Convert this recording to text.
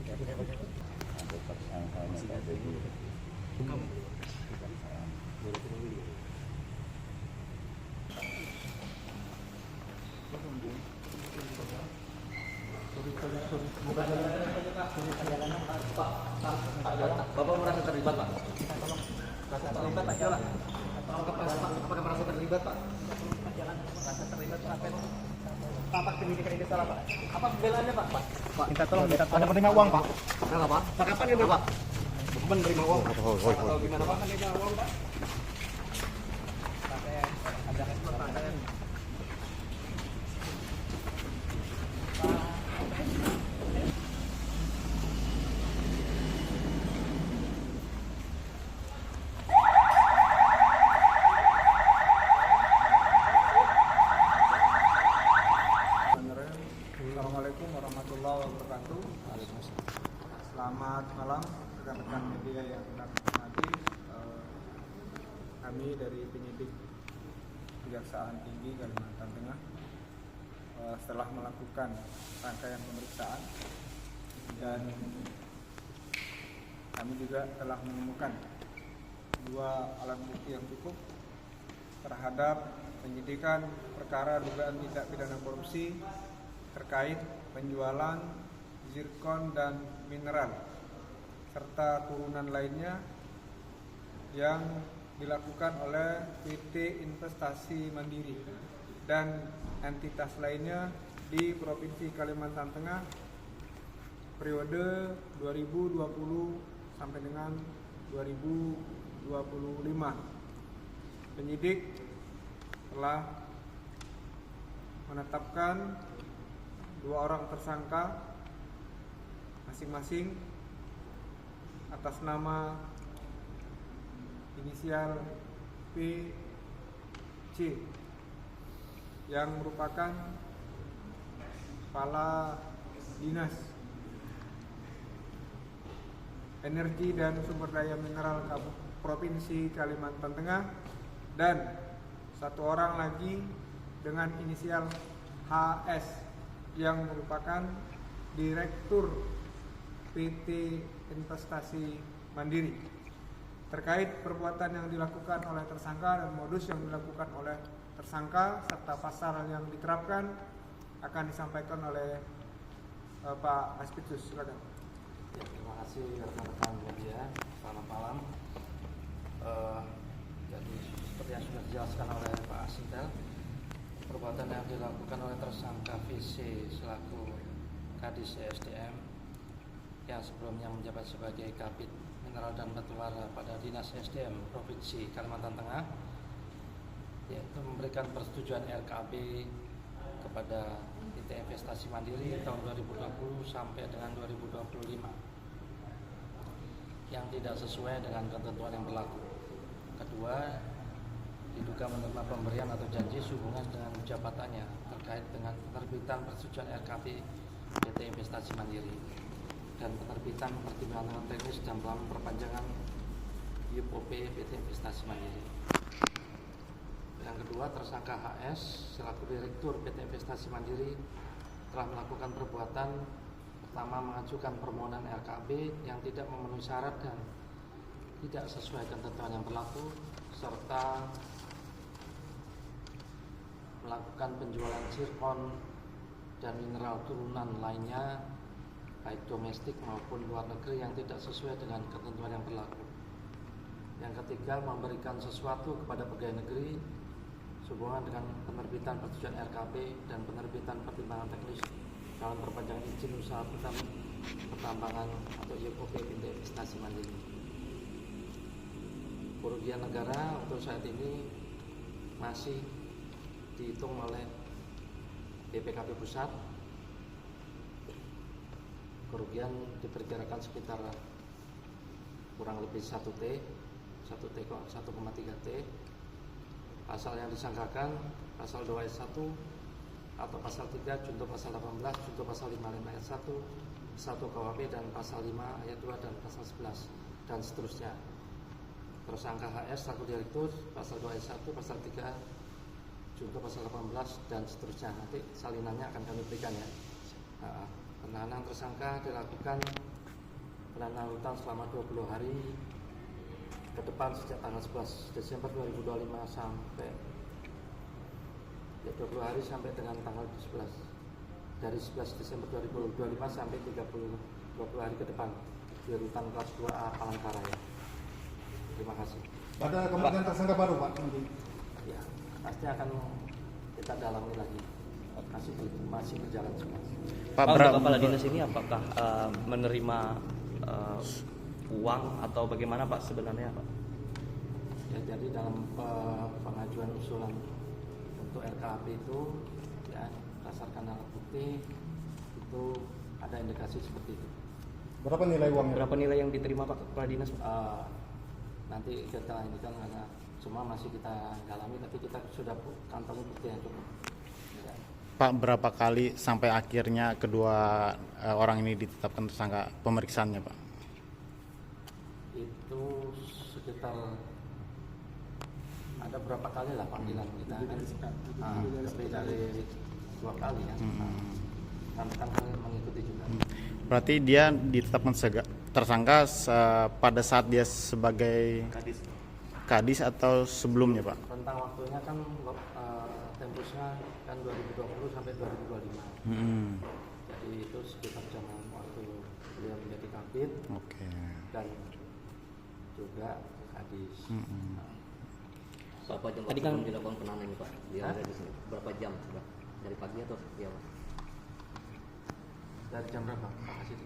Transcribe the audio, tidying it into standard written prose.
Ada tersangkanya Pak Dedi. Bapak merasa terlibat, Pak? Terlibat, Pak, jalan. Apakah merasa terlibat, Pak? Jalan, merasa terlibat, Pak. Apa penyidikan ini salah, Pak? Apa pembelaannya, Pak? Pak, minta tolong. Ada penerima uang, Pak. Salah, Pak. Pak, kapan ini, Pak? Menerima uang. Atau gimana, Pak? Menerima uang, Pak? Ada kesempatan. Assalamualaikum warahmatullahi wabarakatuh. Selamat malam rekan-rekan media yang nanti kami dari penyidik Kejaksaan Tinggi Kalimantan Tengah setelah melakukan rangkaian pemeriksaan dan kami juga telah menemukan 2 alat bukti yang cukup terhadap penyidikan perkara dugaan tindak pidana korupsi terkait penjualan zirkon dan mineral serta turunan lainnya yang dilakukan oleh PT Investasi Mandiri dan entitas lainnya di Provinsi Kalimantan Tengah periode 2020 sampai dengan 2025. Penyidik telah menetapkan 2 orang tersangka masing-masing atas nama inisial PC yang merupakan Kepala Dinas Energi dan Sumber Daya Mineral Provinsi Kalimantan Tengah, dan 1 orang lagi dengan inisial HS yang merupakan Direktur PT Investasi Mandiri. Terkait perbuatan yang dilakukan oleh tersangka dan modus yang dilakukan oleh tersangka serta pasal yang diterapkan akan disampaikan oleh Pak Aspidsus. Silakan. Ya, terima kasih rekan-rekan media. Selamat malam. Jadi seperti yang sudah dijelaskan oleh Pak Asintel, perbuatan yang dilakukan oleh tersangka VC selaku Kadis ESDM yang sebelumnya menjabat sebagai Kabid Mineral dan Batubara pada Dinas ESDM Provinsi Kalimantan Tengah, yaitu memberikan persetujuan RKB kepada PT Investasi Mandiri tahun 2020 sampai dengan 2025 yang tidak sesuai dengan ketentuan yang berlaku. Kedua, diduga menerima pemberian atau janji sehubungan dengan jabatannya terkait dengan penerbitan persetujuan RKB PT Investasi Mandiri dan penerbitan pertimbangan teknis dan pelayanan perpanjangan UPP PT Investasi Mandiri. Yang kedua, tersangka HS selaku Direktur PT Investasi Mandiri telah melakukan perbuatan pertama mengajukan permohonan RKB yang tidak memenuhi syarat dan tidak sesuai ketentuan yang berlaku, serta melakukan penjualan zirkon dan mineral turunan lainnya baik domestik maupun luar negeri yang tidak sesuai dengan ketentuan yang berlaku. Yang ketiga, memberikan sesuatu kepada pegawai negeri sehubungan dengan penerbitan persetujuan RKB dan penerbitan pertimbangan teknis dalam perpanjangan izin usaha pertambangan atau UPP PT Investasi Mandiri. Kerugian negara untuk saat ini masih dihitung oleh BPKP Pusat. Kerugian diperkirakan sekitar kurang lebih 1,3 T. Pasal yang disangkakan pasal 2 ayat 1 atau pasal 3 junto pasal 18, junto pasal 55 ayat 1 KUHP dan pasal 5 ayat 2 dan pasal 11 dan seterusnya. Tersangka HS selaku direktur pasal 2 ayat 1, pasal 3 junto pasal 18 dan seterusnya. Nanti salinannya akan kami berikan ya. Penahanan tersangka dilakukan penahanan rutan selama 20 hari ke depan sejak tanggal 11 Desember 2025 sampai 20 hari sampai dengan tanggal 11 dari 11 Desember 2025 sampai 20 hari ke depan di rutan kelas 2A Palangkaraya. Terima kasih. Ada kemungkinan tersangka baru Pak? Ya, pasti akan kita dalami lagi. Masih berjalan semua. Pak, untuk kepala dinas ini apakah menerima uang atau bagaimana Pak sebenarnya Pak? Ya, jadi dalam pengajuan usulan untuk RKAP itu ya berdasarkan alat bukti itu ada indikasi seperti itu. Berapa nilai uangnya? Berapa nilai yang diterima Pak kepala dinas? Nanti kita ini kan karena semua masih kita dalami, tapi kita sudah kantongi bukti yang cukup. Ya. Pak, berapa kali sampai akhirnya kedua orang ini ditetapkan tersangka pemeriksaannya Pak? Itu sekitar ada berapa kali lah panggilan kita kan? Lebih dari 2 kali ya. Kan mengikuti juga. Berarti dia ditetapkan tersangka pada saat dia sebagai kadis atau sebelumnya Pak? Tentang waktunya kan tempusnya kan 2020 sampai 2025. Jadi itu sekitar zaman waktu beliau menjadi kabit. Oke. Dan juga kadis. Berapa jam Tadi waktu kan dilakukan penahanan ini Pak? Dia ada di sini. Berapa jam sudah? Dari pagi atau seperti apa? Dari jam berapa Pak Kasih?